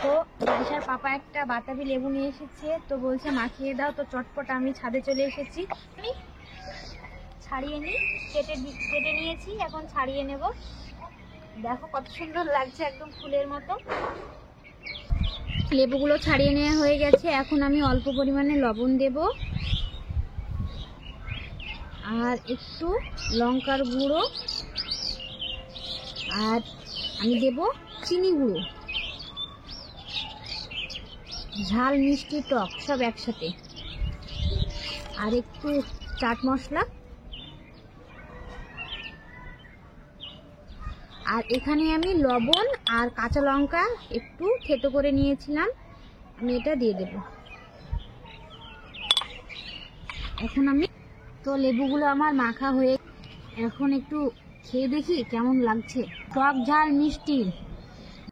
তো দিশার পাপা একটা বাতাবি লেবু নিয়ে এসেছে, তো বলছে মাখিয়ে দাও। তো চটপট আমি ছাদে চলে এসেছি। আমি ছাড়িয়ে নিই, কেটে নিয়েছি, এখন ছাড়িয়ে নেব। দেখো কত সুন্দর লাগছে, একদম ফুলের মতো। লেবুগুলো ছাড়িয়ে নেওয়া হয়ে গেছে। এখন আমি অল্প পরিমাণে লবণ দেব, আর একটু লঙ্কার গুঁড়ো, আর আমি দেব চিনি গুঁড়ো, ঝাল মিষ্টি টক সব একসাথে, আর একটু চাট মশলা। আর এখানে আমি লবণ আর কাঁচা লঙ্কা একটু থেতো করে নিয়েছিলাম, আমি এটা দিয়ে দেব। এখন আমি তো লেবুগুলো আমার মাখা হয়ে, এখন একটু খেয়ে দেখি কেমন লাগছে। টক ঝাল মিষ্টি